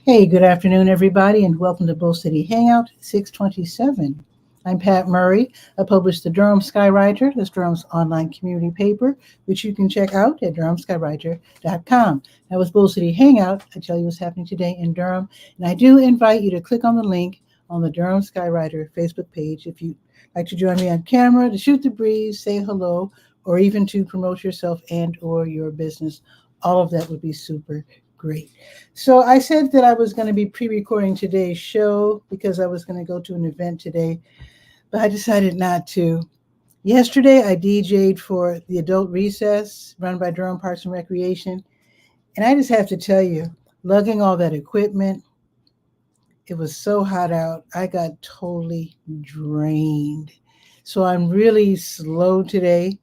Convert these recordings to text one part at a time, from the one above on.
Hey, good afternoon, everybody, and welcome to Bull City Hangout 627. I'm Pat Murray. I publish the 𝗕𝗨𝗟𝗟, that's Durham's online community paper, which you can check out at 𝗕𝗨𝗟𝗟.com. Now, with Bull City Hangout, I tell you what's happening today in Durham, and I do invite you to click on the link on the 𝗕𝗨𝗟𝗟 Facebook page if you'd like to join me on camera, to shoot the breeze, say hello, or even to promote yourself and or your business. All of that would be super great. So I said that I was going to be pre-recording today's show because I was going to go to an event today, but I decided not to. Yesterday, I DJ'd for the Adult Recess run by Durham Parks and Recreation, and I just have to tell you, lugging all that equipment, it was so hot out, I got totally drained. So I'm really slow today.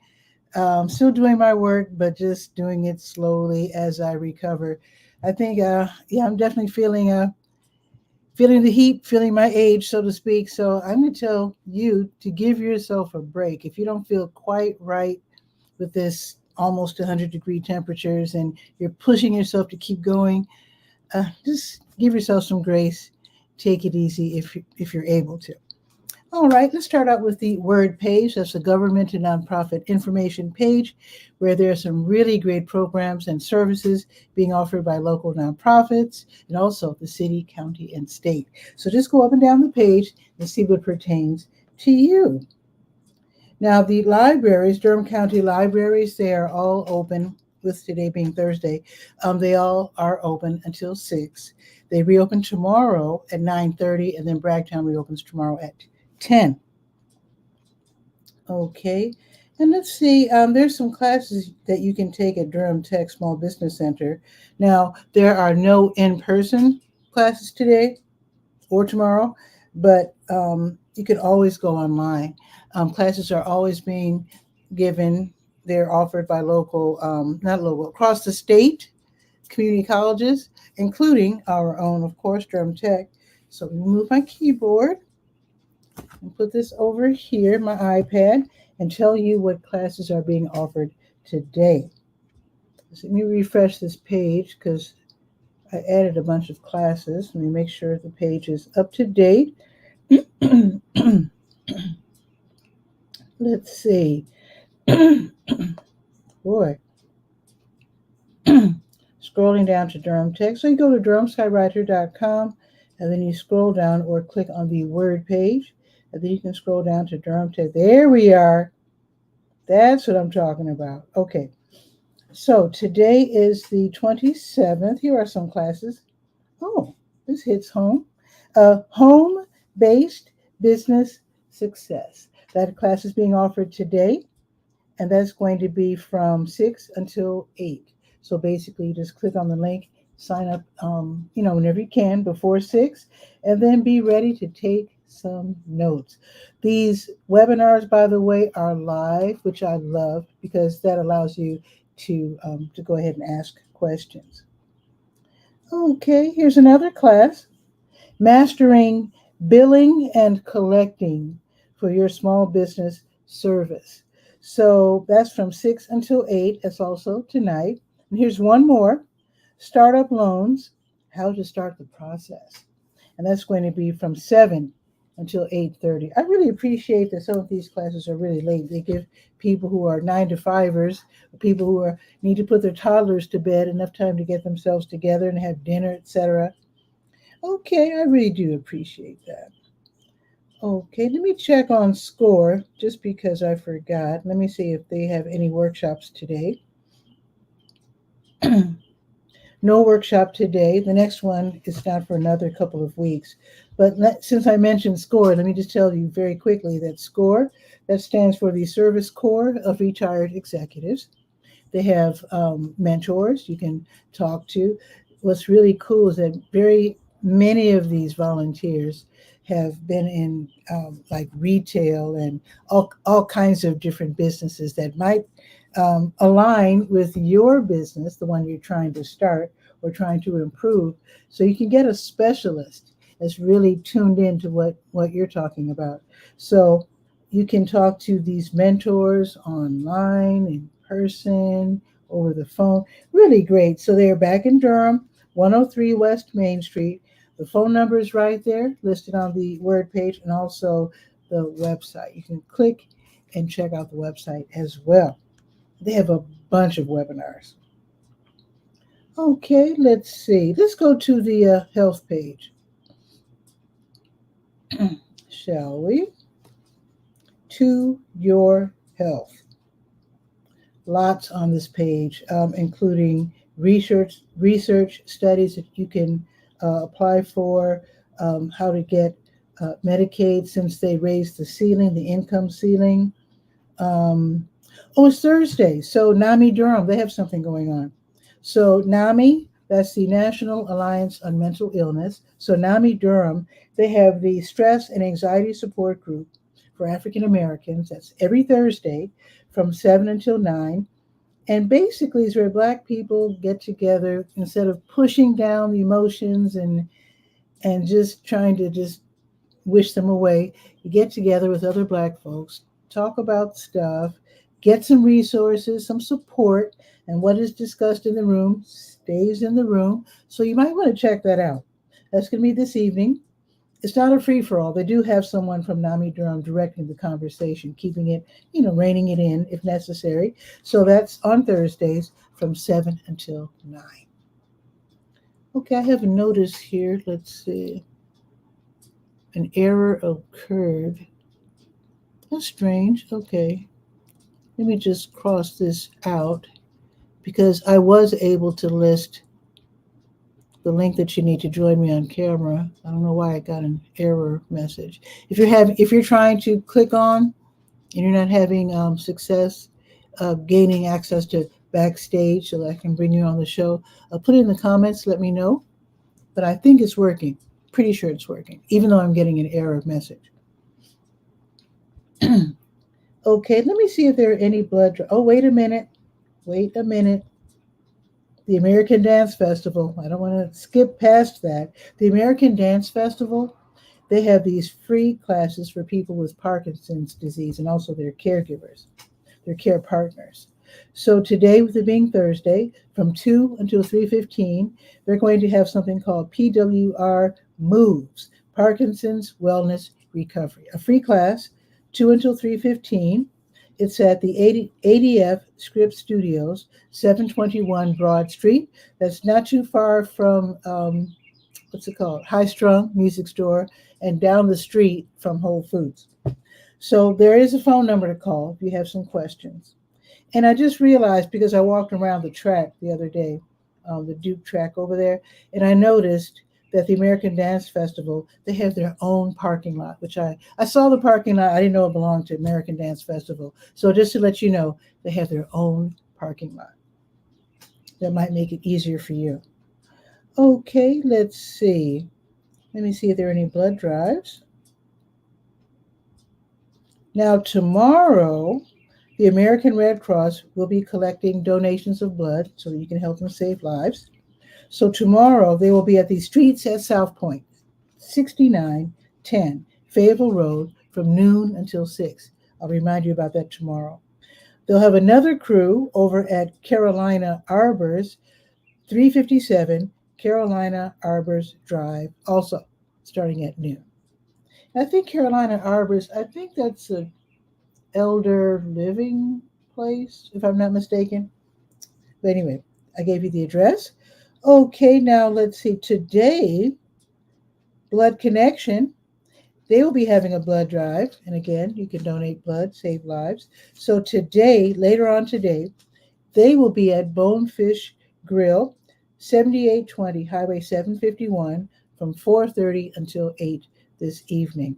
Still doing my work, but just doing it slowly as I recover. I think, I'm definitely feeling the heat, feeling my age, so to speak. So I'm going to tell you to give yourself a break. If you don't feel quite right with this almost 100-degree temperatures and you're pushing yourself to keep going, just give yourself some grace. Take it easy if you're able to. All right, let's start out with the word page. That's the government and nonprofit information page, where there are some really great programs and services being offered by local nonprofits and also the city, county, and state. So just go up and down the page and see what pertains to you. Now, the libraries, Durham County libraries, they are all open, with today being Thursday. They all are open until 6. They reopen tomorrow at 9:30, and then Bragtown reopens tomorrow at 10. Okay, and let's see, there's some classes that you can take at Durham Tech Small Business Center. Now, there are no in-person classes today or tomorrow, but you can always go online. Classes are always being given. They're offered by across the state community colleges, including our own, of course, Durham Tech. So let me move my keyboard and put this over here, my iPad, and tell you what classes are being offered today. So let me refresh this page because I added a bunch of classes. Let me make sure the page is up to date. Let's see. Boy. Scrolling down to Durham Tech. So you go to 𝗕𝗨𝗟𝗟.com, and then you scroll down or click on the word page. And then you can scroll down to Durham Tech. There we are. That's what I'm talking about. Okay. So today is the 27th. Here are some classes. Oh, this hits home. Home-based business success. That class is being offered today, and that's going to be from 6 until 8. So basically, you just click on the link, sign up, whenever you can before 6, and then be ready to take some notes. These webinars, by the way, are live, which I love because that allows you to go ahead and ask questions. Okay, here's another class, Mastering Billing and Collecting for Your Small Business Service. So that's from 6 until 8. That's also tonight. And here's one more, Startup Loans, How to Start the Process. And that's going to be from 7 until 8:30. I really appreciate that some of these classes are really late. They give people who are 9-to-5ers, people who need to put their toddlers to bed, enough time to get themselves together and have dinner, etc. Okay, I really do appreciate that. Okay, let me check on SCORE, just because I forgot. Let me see if they have any workshops today. No workshop today. The next one is not for another couple of weeks. But since I mentioned SCORE, let me just tell you very quickly that SCORE, that stands for the Service Corps of Retired Executives. They have mentors you can talk to. What's really cool is that very many of these volunteers have been in like retail and all kinds of different businesses that might align with your business, the one you're trying to start or trying to improve. So you can get a specialist that's really tuned into what you're talking about. So you can talk to these mentors online, in person, over the phone. Really great. So they're back in Durham. 103 West Main Street. The phone number is right there, listed on the word page, and also the website. You can click and check out the website as well. They have a bunch of webinars. Okay, let's see. Let's go to the health page, shall we? To your health. Lots on this page, including research studies that you can apply for, how to get Medicaid since they raised the ceiling, the income ceiling. It's Thursday, so NAMI Durham, they have something going on. So NAMI, that's the National Alliance on Mental Illness. So NAMI Durham, they have the Stress and Anxiety Support Group for African Americans. That's every Thursday from 7 until 9. And basically, it's where Black people get together instead of pushing down the emotions and just trying to just wish them away. You get together with other Black folks, talk about stuff, get some resources, some support, and what is discussed in the room stays in the room. So you might want to check that out. That's going to be this evening. It's not a free-for-all. They do have someone from NAMI Durham directing the conversation, keeping it, reining it in if necessary. So that's on Thursdays from 7 until 9. Okay, I have a notice here. Let's see. An error occurred. That's strange. Okay. Let me just cross this out because I was able to list the link that you need to join me on camera. I don't know why I got an error message. If you're trying to click on and you're not having success gaining access to Backstage so that I can bring you on the show, put it in the comments, let me know. But I think it's working. Pretty sure it's working, even though I'm getting an error message. Okay, let me see if there are any blood. Oh, wait a minute. The American Dance Festival. I don't want to skip past that. The American Dance Festival, they have these free classes for people with Parkinson's disease and also their caregivers, their care partners. So today, with it being Thursday, from 2 until 3:15, they're going to have something called PWR Moves, Parkinson's Wellness Recovery, a free class, 2 until 3:15. It's at the ADF Script Studios, 721 Broad Street. That's not too far from, High Strung Music Store, and down the street from Whole Foods. So there is a phone number to call if you have some questions. And I just realized, because I walked around the track the other day, the Duke track over there, and I noticed that the American Dance Festival, they have their own parking lot, which I saw the parking lot. I didn't know it belonged to American Dance Festival. So just to let you know, they have their own parking lot. That might make it easier for you. Okay, let's see. Let me see if there are any blood drives. Now, tomorrow, the American Red Cross will be collecting donations of blood so that you can help them save lives. So tomorrow, they will be at the Streets at South Point, 6910 Fayetteville Road, from noon until 6. I'll remind you about that tomorrow. They'll have another crew over at Carolina Arbors, 357 Carolina Arbors Drive, also starting at noon. I think Carolina Arbors, I think that's a elder living place, if I'm not mistaken. But anyway, I gave you the address. Okay, now let's see. Today, Blood Connection, they will be having a blood drive. And again, you can donate blood, save lives. So today, later on today, they will be at Bonefish Grill, 7820 Highway 751, from 4:30 until 8 this evening.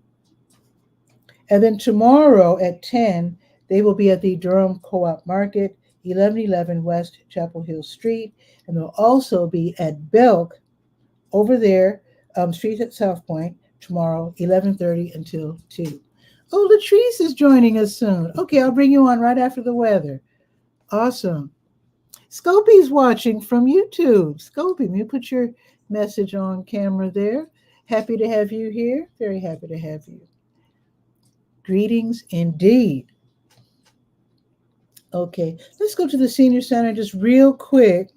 And then tomorrow at 10, they will be at the Durham Co-op Market, 1111 West Chapel Hill Street. And they'll also be at Belk over there, Street at South Point, tomorrow, 11:30 until 2. Oh, Latrice is joining us soon. Okay, I'll bring you on right after the weather. Awesome. Scopey's watching from YouTube. Scopey, you put your message on camera there. Happy to have you here. Very happy to have you. Greetings indeed. Okay, let's go to the Senior Center just real quick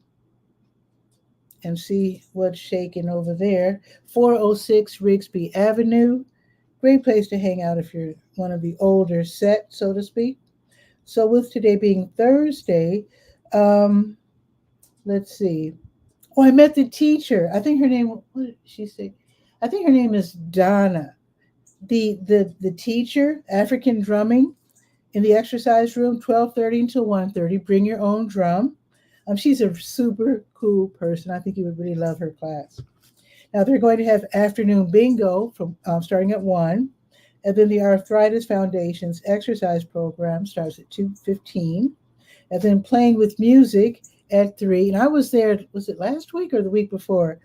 and see what's shaking over there. 406 Rigsby Avenue. Great place to hang out if you're one of the older set, so to speak. So with today being Thursday, um, let's see. Oh, I met the teacher. I think her name, what did she say? I think her name is Donna. The teacher, African drumming in the exercise room, 12:30 until 1:30. Bring your own drum. She's a super cool person. I think you would really love her class. Now they're going to have afternoon bingo from starting at 1. And then the Arthritis Foundation's exercise program starts at 2:15. And then playing with music at 3. And I was there, was it last week or the week before?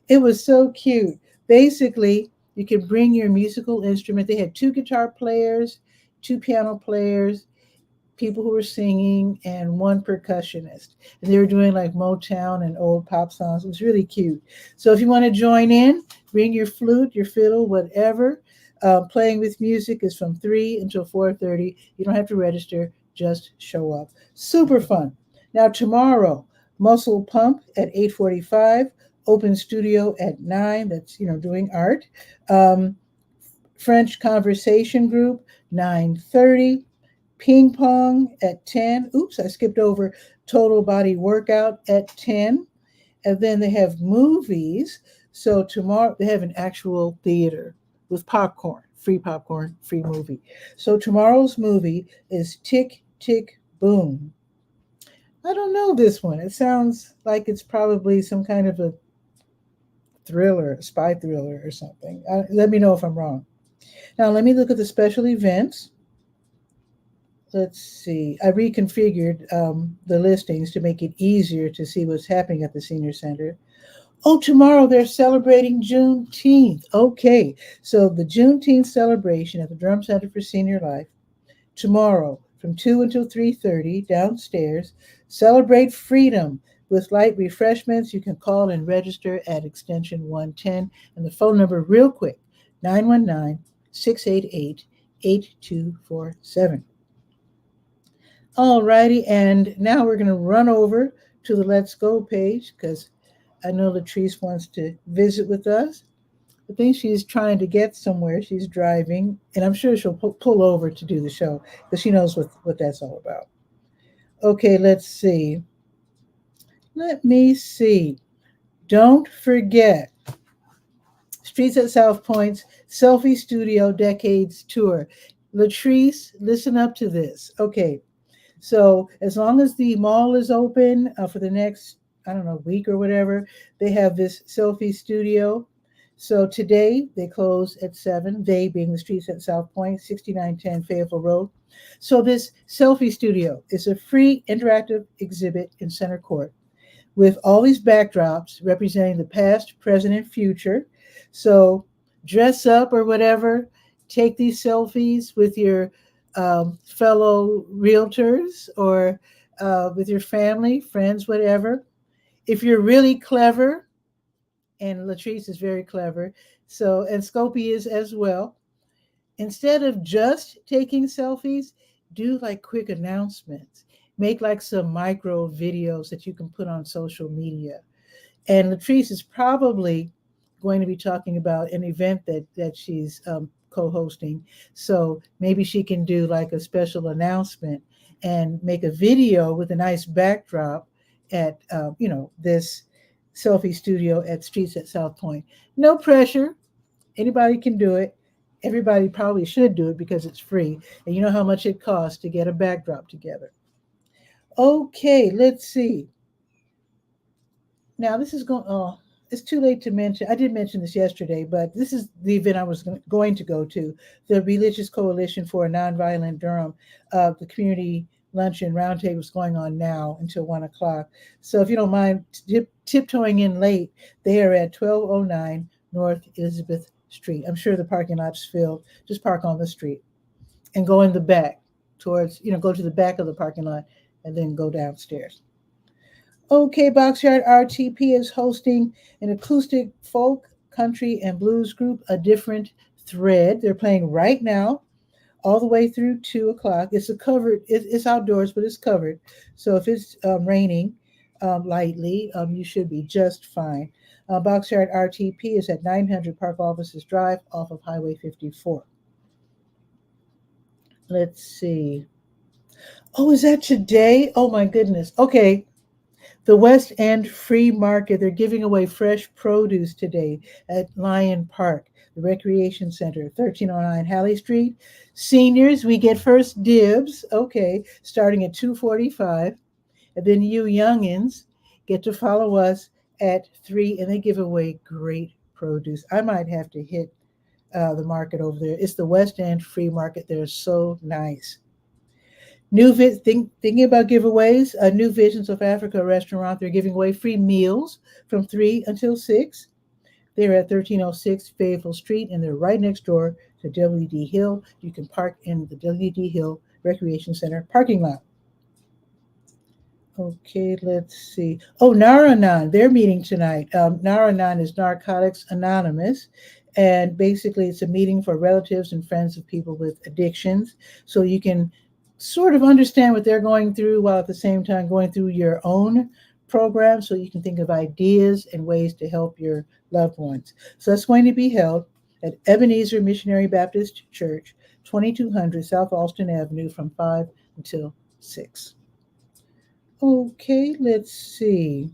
It was so cute. Basically, you can bring your musical instrument. They had 2 guitar players, 2 piano players, people who were singing, and 1 percussionist. And they were doing like Motown and old pop songs. It was really cute. So if you want to join in, bring your flute, your fiddle, whatever. Playing with music is from 3 until 4:30. You don't have to register, just show up. Super fun. Now tomorrow, Muscle Pump at 8:45, Open Studio at 9. That's, doing art. French Conversation Group, 9:30. Ping Pong at 10. Oops, I skipped over Total Body Workout at 10. And then they have movies. So tomorrow they have an actual theater with popcorn, free movie. So tomorrow's movie is Tick, Tick, Boom. I don't know this one. It sounds like it's probably some kind of a thriller, a spy thriller or something. Let me know if I'm wrong. Now let me look at the special events. Let's see. I reconfigured the listings to make it easier to see what's happening at the Senior Center. Oh, tomorrow they're celebrating Juneteenth. Okay, so the Juneteenth celebration at the Durham Center for Senior Life tomorrow from 2 until 3:30 downstairs. Celebrate freedom with light refreshments. You can call and register at extension 110. And the phone number real quick, 919-688-8247. All righty, and now we're going to run over to the Let's Go page because I know Latrice wants to visit with us. I think she's trying to get somewhere. She's driving, and I'm sure she'll pull over to do the show because she knows what that's all about. Okay, let's see. Let me see. Don't forget, Streets at South Point's Selfie Studio Decades Tour. Latrice, listen up to this. Okay, so as long as the mall is open for the next, week or whatever, they have this selfie studio. So today they close at 7, they being the Streets at South Point, 6910 Fayetteville Road. So this selfie studio is a free interactive exhibit in Center Court with all these backdrops representing the past, present, and future. So dress up or whatever, take these selfies with your fellow realtors or with your family, friends, whatever. If you're really clever, and Latrice is very clever, and Scopy is as well, instead of just taking selfies, do like quick announcements. Make like some micro videos that you can put on social media. And Latrice is probably going to be talking about an event that she's co-hosting. So maybe she can do like a special announcement and make a video with a nice backdrop at this selfie studio at Streets at South Point. No pressure. Anybody can do it. Everybody probably should do it because it's free. And you know how much it costs to get a backdrop together. Okay, let's see. Now this is it's too late to mention. I did mention this yesterday, but this is the event I was going to go to, the Religious Coalition for a Nonviolent Durham. The community luncheon roundtable is going on now until 1 o'clock. So if you don't mind tiptoeing in late, they are at 1209 North Elizabeth Street. I'm sure the parking lot's filled. Just park on the street and go in the back towards, go to the back of the parking lot and then go downstairs. Okay, Boxyard RTP is hosting an acoustic folk, country, and blues group, A Different Thread. They're playing right now, all the way through 2 o'clock. It's outdoors, but it's covered. So if it's raining, lightly, you should be just fine. Box Yard RTP is at 900 Park Offices Drive off of Highway 54. Let's see. Oh, is that today? Oh my goodness. Okay. The West End Free Market, they're giving away fresh produce today at Lyon Park, the Recreation Center, 1309 Halley Street. Seniors, we get first dibs, okay, starting at 2:45. And then you youngins get to follow us at 3, and they give away great produce. I might have to hit the market over there. It's the West End Free Market. They're so nice. Thinking about giveaways, New Visions of Africa restaurant, they're giving away free meals from 3 until 6. They're at 1306 Fayetteville Street, and they're right next door to W.D. Hill. You can park in the W.D. Hill Recreation Center parking lot. Okay, let's see. Oh, Nar-Anon, they're meeting tonight. Nar-Anon is Narcotics Anonymous, and basically it's a meeting for relatives and friends of people with addictions, so you can sort of understand what they're going through while at the same time going through your own program, so you can think of ideas and ways to help your loved ones. So that's going to be held at Ebenezer Missionary Baptist Church, 2200 South Alston Avenue from 5 until 6. Okay, let's see.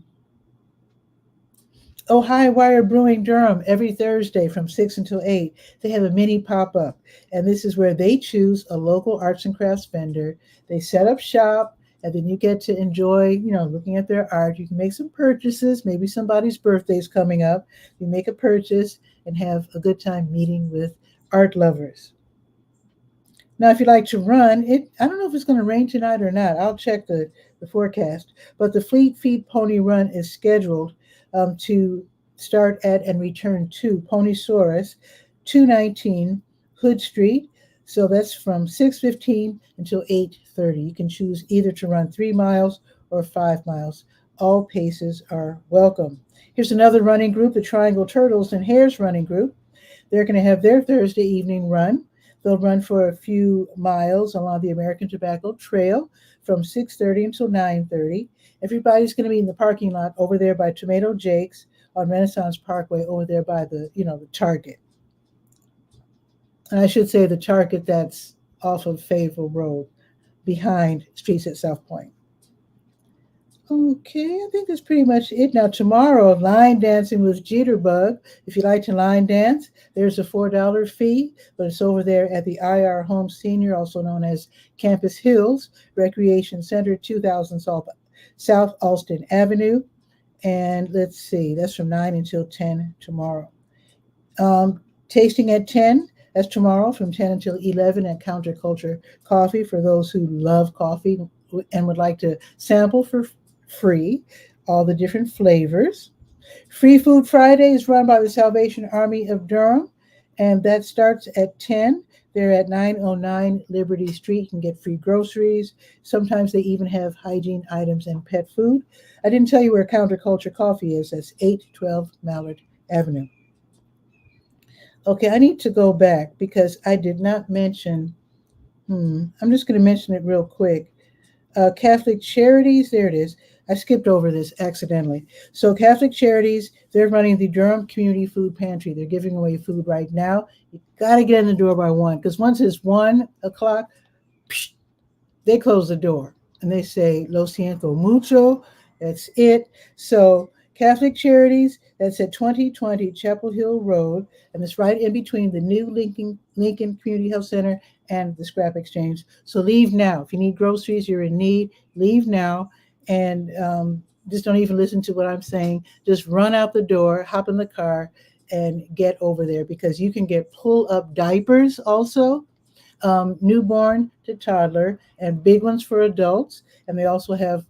Oh, High Wire Brewing Durham every Thursday from 6 until 8. They have a mini pop-up, and this is where they choose a local arts and crafts vendor. They set up shop, and then you get to enjoy, looking at their art. You can make some purchases. Maybe somebody's birthday is coming up. You make a purchase and have a good time meeting with art lovers. Now, if you like to run, I don't know if it's going to rain tonight or not. I'll check the forecast. But the Fleet Feet Pony Run is scheduled to start at and return to Ponysaurus, 219 Hood Street. So that's from 6:15 until 8:30. You can choose either to run 3 miles or 5 miles. All paces are welcome. Here's another running group, the Triangle Turtles and Hares running group. They're going to have their Thursday evening run. They'll run for a few miles along the American Tobacco Trail from 6:30 until 9:30. Everybody's going to be in the parking lot over there by Tomato Jake's on Renaissance Parkway, over there by the Target. And I should say the Target that's off of Fayetteville Road, behind Streets at South Point. Okay, I think that's pretty much it. Now, tomorrow, line dancing with Jitterbug. If you like to line dance, there's a $4 fee, but it's over there at the IR Home Senior, also known as Campus Hills Recreation Center, 2000 South Alston Avenue. And let's see, that's from 9 until 10 tomorrow. Tasting at 10, that's tomorrow from 10 until 11 at Counterculture Coffee for those who love coffee and would like to sample for free all the different flavors. Free Food Friday is run by the Salvation Army of Durham, and that starts at 10. They're at 909 Liberty Street. You can get free groceries. Sometimes they even have hygiene items and pet food. I didn't tell you where Counterculture Coffee is. That's 812 Mallard Avenue. Okay, I need to go back because I did not mention, I'm just going to mention it real quick. Catholic Charities, there it is. I skipped over this accidentally. So Catholic Charities, they're running the Durham Community Food Pantry. They're giving away food right now. You got to get in the door by 1, because once it's 1 o'clock, they close the door and they say, lo siento mucho, that's it. So Catholic Charities, that's at 2020 Chapel Hill Road, and it's right in between the new Lincoln Community Health Center and the Scrap Exchange. So leave now. If you need groceries, you're in need, leave now. And just don't even listen to what I'm saying. Just run out the door, hop in the car, and get over there, because you can get pull-up diapers also, newborn to toddler, and big ones for adults. And they also have,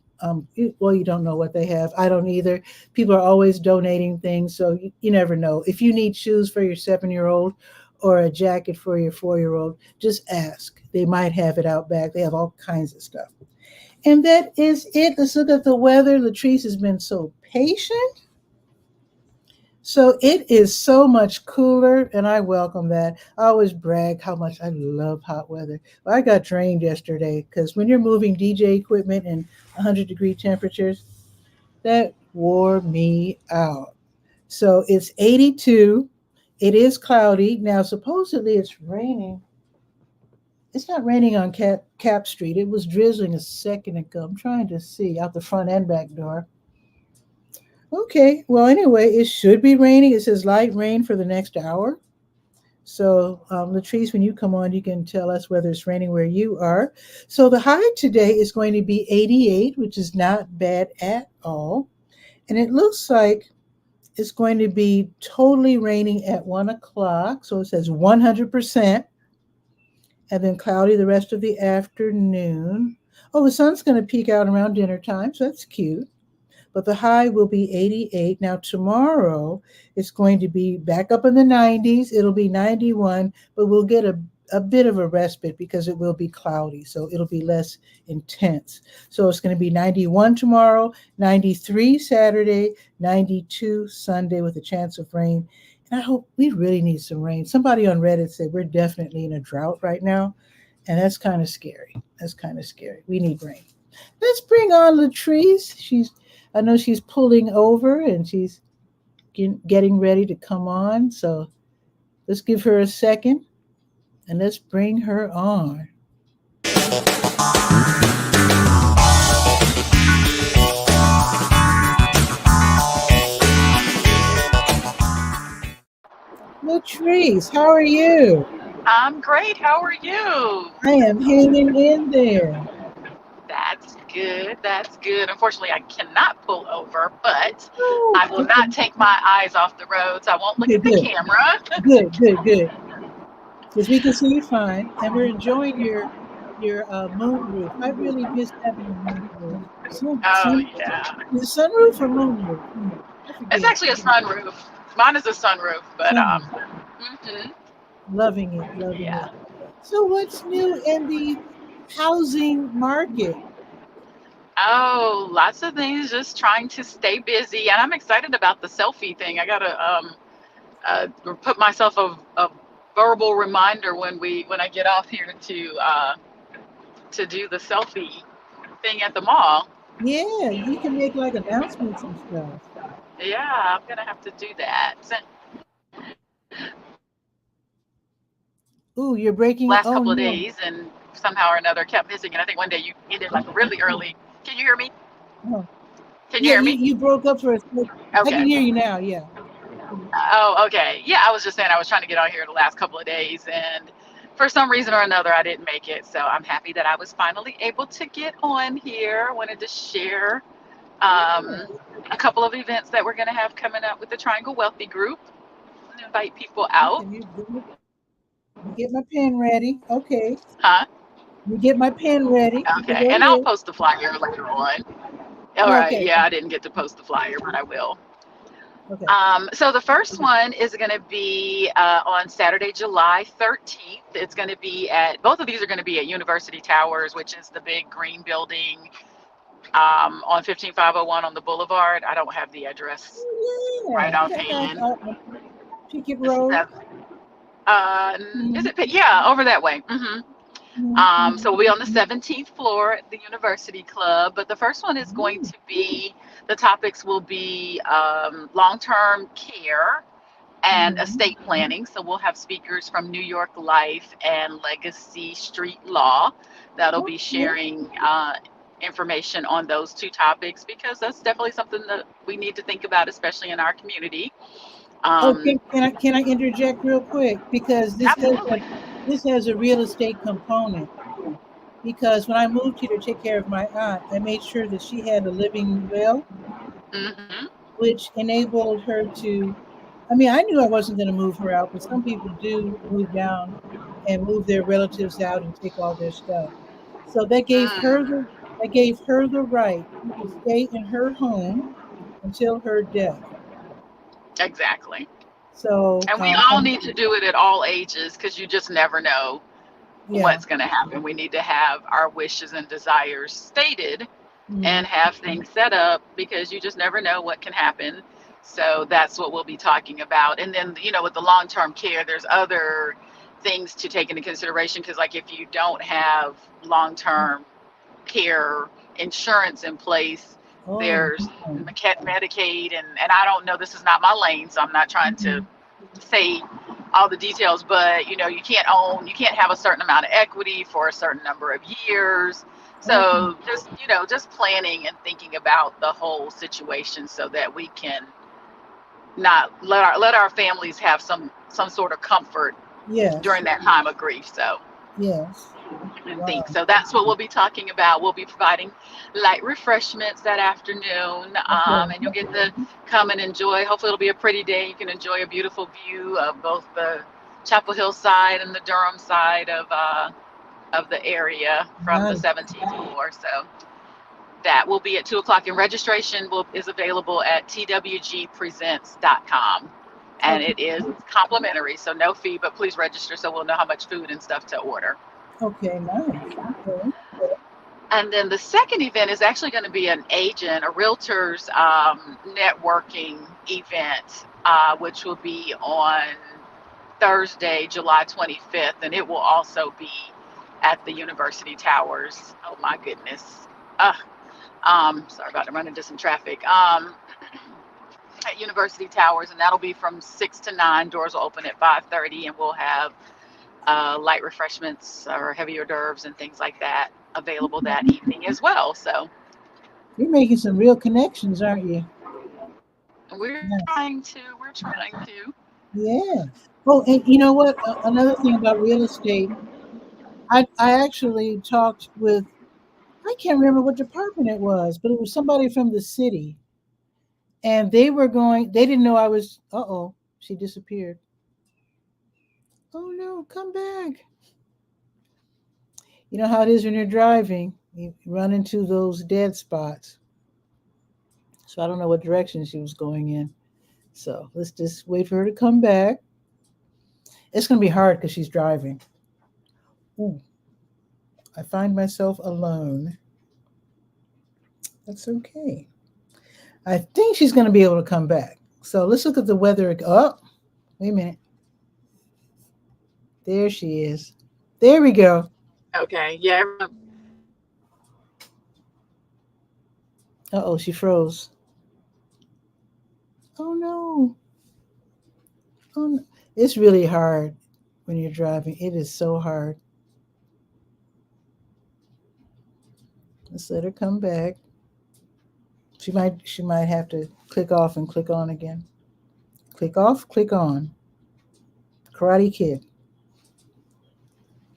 you don't know what they have. I don't either. People are always donating things, so you never know. If you need shoes for your 7-year-old or a jacket for your 4-year-old, just ask. They might have it out back. They have all kinds of stuff. And that is it. Let's look at the weather. Latrice has been so patient. So it is so much cooler, and I welcome that. I always brag how much I love hot weather. Well, I got drained yesterday because when you're moving DJ equipment in 100-degree temperatures, That wore me out. So it's 82. It is cloudy. Now, supposedly it's raining. It's not raining on Cap Street. It was drizzling a second ago. I'm trying to see out the front and back door. Okay. Well, anyway, it should be raining. It says light rain for the next hour. So, Latrice, when you come on, you can tell us whether it's raining where you are. So the high today is going to be 88, which is not bad at all. And it looks like it's going to be totally raining at 1 o'clock. So it says 100%. And then cloudy the rest of the afternoon. Oh, the sun's going to peek out around dinner time, so that's cute. But the high will be 88. Now, tomorrow it's going to be back up in the 90s. It'll be 91, but we'll get a bit of a respite because it will be cloudy, so it'll be less intense. So it's going to be 91 tomorrow, 93 Saturday, 92 Sunday with a chance of rain. And I hope we really need some rain. Somebody on Reddit said we're definitely in a drought right now, and that's kind of scary. That's kind of scary. We need rain. Let's bring on Latrice. I know she's pulling over and she's getting ready to come on. So let's give her a second and let's bring her on. Latrice, how are you? I'm great. How are you? I am hanging in there. That's good. That's good. Unfortunately, I cannot pull over, but I will not take my eyes off the road, so I won't look at the camera. Good. Because we can see you fine, and we're enjoying your moonroof. I really miss having a moonroof. Yeah. Is it sunroof or moonroof? It's actually a sunroof. Mine is a sunroof, but loving it. So what's new in the housing market? Oh, lots of things. Just trying to stay busy, and I'm excited about the selfie thing. I gotta put myself a verbal reminder when I get off here to do the selfie thing at the mall. Yeah, you can make like announcements and stuff. Yeah, I'm gonna have to do that. Ooh, you're breaking last couple of days, and somehow or another kept missing. And I think one day you ended like really early. Can you hear me? Oh. Can you hear me? You broke up for a second. Okay. I can hear you now. Yeah. Oh, okay. Yeah, I was just saying I was trying to get on here the last couple of days, and for some reason or another, I didn't make it. So I'm happy that I was finally able to get on here. I wanted to share a couple of events that we're going to have coming up with the Triangle Wealthy Group. Invite people out. You get my pen ready. Okay. Huh? You get my pen ready. Okay. And I'll post the flyer later on. All right. Okay. Yeah, I didn't get to post the flyer, but I will. Okay. So the first one is going to be on Saturday, July 13th. It's going to be both of these are going to be at University Towers, which is the big green building on 15501 on the boulevard. I don't have the address right offhand. Pickett Road. Is it? Yeah, over that way. So we'll be on the 17th floor at the University Club. But the first one is going to be, the topics will be long-term care and estate planning. So we'll have speakers from New York Life and Legacy Street Law that'll be sharing information on those two topics, because that's definitely something that we need to think about, especially in our community. Can I interject real quick? Because this has a real estate component. Because when I moved here to take care of my aunt, I made sure that she had a living will, which enabled her to. I mean, I knew I wasn't going to move her out, but some people do move down and move their relatives out and take all their stuff. So that gave her the right to stay in her home until her death. Exactly. So, and we all need to do it at all ages, because you just never know what's going to happen. We need to have our wishes and desires stated and have things set up, because you just never know what can happen. So that's what we'll be talking about. And then, with the long-term care, there's other things to take into consideration, because like if you don't have long-term care insurance in place, Oh, There's Medicaid, and I don't know. This is not my lane, so I'm not trying to say all the details. But you you can't have a certain amount of equity for a certain number of years. okay. So just planning and thinking about the whole situation so that we can not let our families have some sort of comfort Yes. during that time of grief. So Yes. and think. Wow. So that's what we'll be talking about. We'll be providing light refreshments that afternoon, Okay. and you'll get to come and enjoy. Hopefully, it'll be a pretty day. You can enjoy a beautiful view of both the Chapel Hill side and the Durham side of the area from the Nice. 17th floor. So that will be at 2 o'clock, and registration is available at twgpresents.com. And Okay. it is complimentary, so no fee, but please register so we'll know how much food and stuff to order. Okay. Nice. Okay. And then the second event is actually going to be a realtor's networking event, which will be on Thursday, July 25th, and it will also be at the University Towers. Oh my goodness. Sorry about to run into some traffic. At University Towers, and that'll be from 6 to 9. Doors will open at 5:30, and we'll have light refreshments or heavy hors d'oeuvres and things like that available that evening as well. So You're making some real connections, aren't you? we're Yeah. trying to. We're trying to. Yeah. Oh, and you know what? Another thing about real estate, I actually talked with, I can't remember what department it was, but it was somebody from the city. And they didn't know I was, uh-oh, she disappeared. Oh no, come back. You know how it is when you're driving, you run into those dead spots. So I don't know what direction she was going in. So let's just wait for her to come back. It's going to be hard because she's driving. Ooh, I find myself alone. That's okay. I think she's going to be able to come back. So let's look at the weather. Oh, wait a minute. There she is. There we go. Okay. Yeah. Uh-oh, she froze. Oh no. Oh no. It's really hard when you're driving. It is so hard. Let's let her come back. She might have to click off and click on again. Click off, click on. Karate Kid.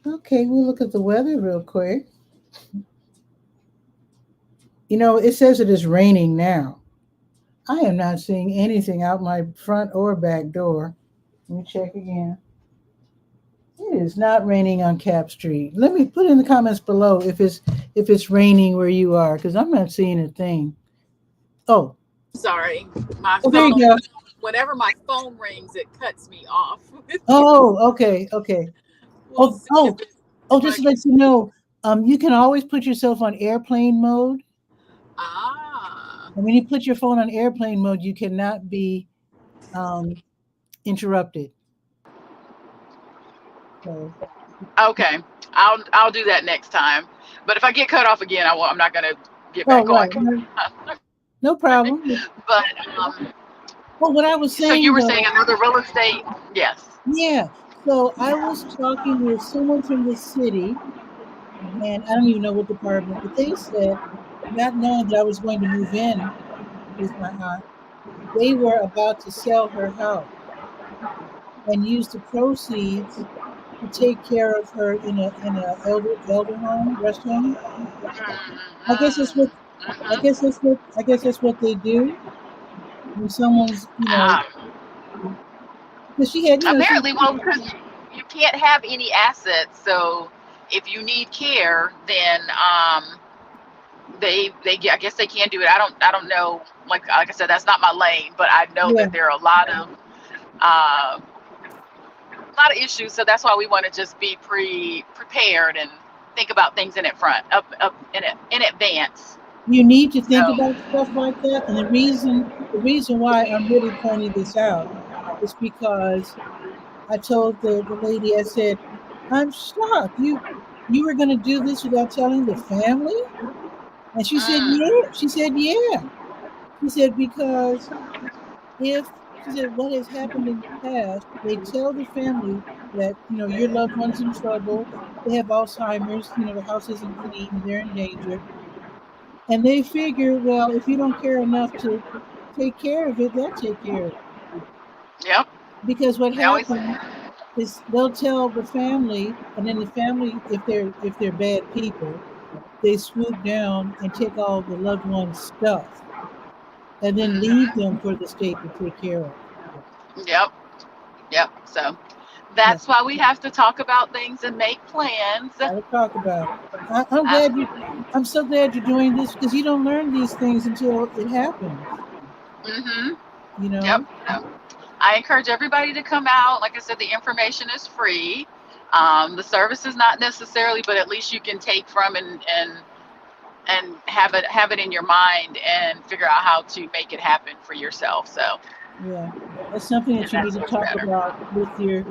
Okay, we'll look at the weather real quick. You know, it says it is raining now. I am not seeing anything out my front or back door. Let me check again. It is not raining on Cap Street. Let me put in the comments below if it's raining where you are, because I'm not seeing a thing. Oh, Sorry, my oh, there you phone. go. Whenever my phone rings, it cuts me off. Oh, okay, okay. We'll Oh, see oh, oh, if just I to can. let you know, you can always put yourself on airplane mode. Ah. And when you put your phone on airplane mode, you cannot be um, interrupted. So, Okay. I'll do that next time. But if I get cut off again, I'm not gonna get oh, back right. on. No, no problem. But Well, what I was so you saying were though, saying another real estate? Yes. yeah. So I was talking with someone from the city, and I don't even know what department, but they said, not knowing that I was going to move in with my aunt, they were about to sell her house and use the proceeds to take care of her in a elder home, rest home. I guess that's what I Mm-hmm. guess that's what I guess that's what they do when someone's, because she had, she Apparently, well, because you can't have any assets, so if you need care, then I guess they can do it. I don't know. Like I said, that's not my lane, but I know yeah. that there are uh, a lot of issues. So that's why we want to just be prepared and think about things up in advance. You need to think So about stuff like that. And the reason why I'm really pointing this out is because I told the lady, I said, I'm shocked. You were gonna do this without telling the family? And she said, yeah. She said, yeah. She said, because she said, what has happened in the past, they tell the family that, your loved one's in trouble. They have Alzheimer's, the house isn't clean and they're in danger. And they figure, well, if you don't care enough to take care of it, they'll take care of it. Yep. Because what happens is they'll tell the family, and then the family, if they're bad people, they swoop down and take all the loved one's stuff and then leave them for the state to take care of. Yep. So that's why we have to talk about things and make plans. Gotta talk about it. I'm so glad you're doing this, because you don't learn these things until it happens. Yep. I encourage everybody to come out. Like I said, the information is free. The service is not necessarily, but at least you can take from and have it in your mind and figure out how to make it happen for yourself. So yeah, that's something that you need to talk about with your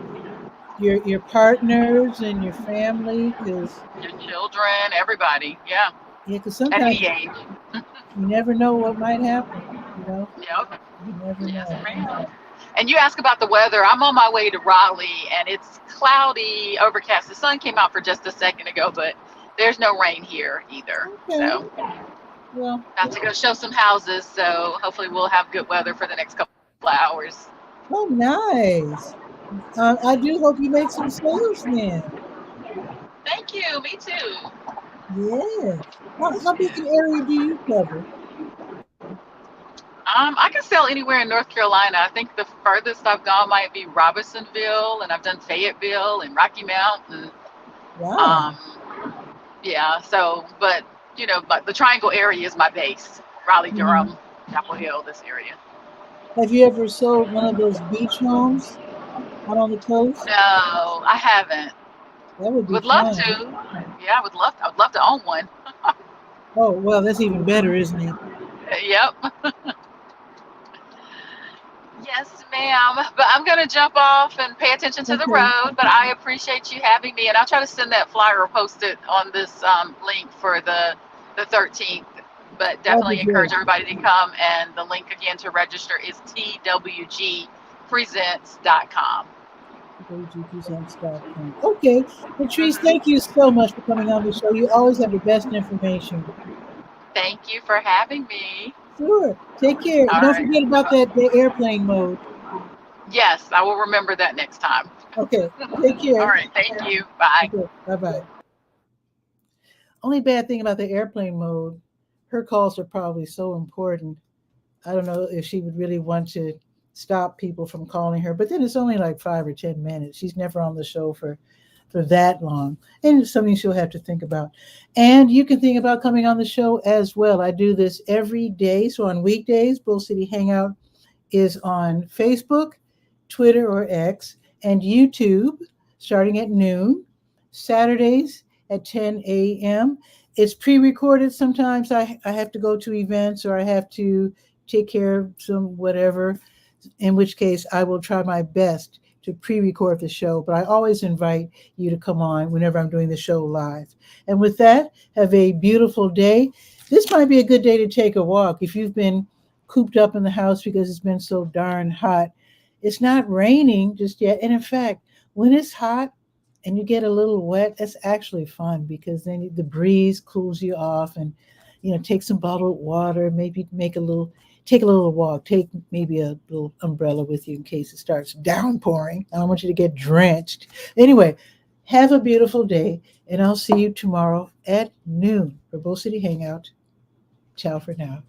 partners and your family, because your children, everybody. Yeah, because sometimes at any age, you never know what might happen. Yep. You never know. And you ask about the weather. I'm on my way to Raleigh, and it's cloudy, overcast. The sun came out for just a second ago, but there's no rain here either. Okay. So, well, about to go show some houses. So hopefully we'll have good weather for the next couple of hours. Oh, nice. I do hope you make some sales then. Thank you. Me too. Yeah. How big an area do you cover? I can sell anywhere in North Carolina. I think the furthest I've gone might be Robinsonville, and I've done Fayetteville and Rocky Mount. And, wow. Yeah. So, but the Triangle area is my base. Raleigh, Durham, Chapel Hill, this area. Have you ever sold one of those beach homes out on the coast? No, I haven't. That would be fun. Love to. Yeah, I would love to own one. Oh, well, that's even better, isn't it? Yep. Yes, ma'am. But I'm going to jump off and pay attention to the road. But I appreciate you having me. And I'll try to send that flyer or post it on this link for the 13th. But definitely encourage everybody to come. And the link again to register is twgpresents.com. twgpresents.com. Okay. Patrice, thank you so much for coming on the show. You always have the best information. Thank you for having me. Sure. Take care. Don't forget about the airplane mode. Yes, I will remember that next time. Okay. Take care. All right. Thank you. Bye. Okay. Bye-bye. Only bad thing about the airplane mode, her calls are probably so important. I don't know if she would really want to stop people from calling her, but then it's only like 5 or 10 minutes. She's never on the show for that long. And it's something she'll have to think about. And you can think about coming on the show as well. I do this every day. So on weekdays, Bull City Hangout is on Facebook, Twitter or X, and YouTube starting at noon. Saturdays at 10 a.m. It's pre-recorded. Sometimes I have to go to events or I have to take care of some whatever, in which case I will try my best to pre-record the show, but I always invite you to come on whenever I'm doing the show live. And with that, have a beautiful day. This might be a good day to take a walk. If you've been cooped up in the house because it's been so darn hot, it's not raining just yet. And in fact, when it's hot and you get a little wet, that's actually fun, because then the breeze cools you off, and take some bottled water, maybe take a little walk, take maybe a little umbrella with you in case it starts downpouring. I don't want you to get drenched. Anyway, have a beautiful day, and I'll see you tomorrow at noon for Bull City Hangout. Ciao for now.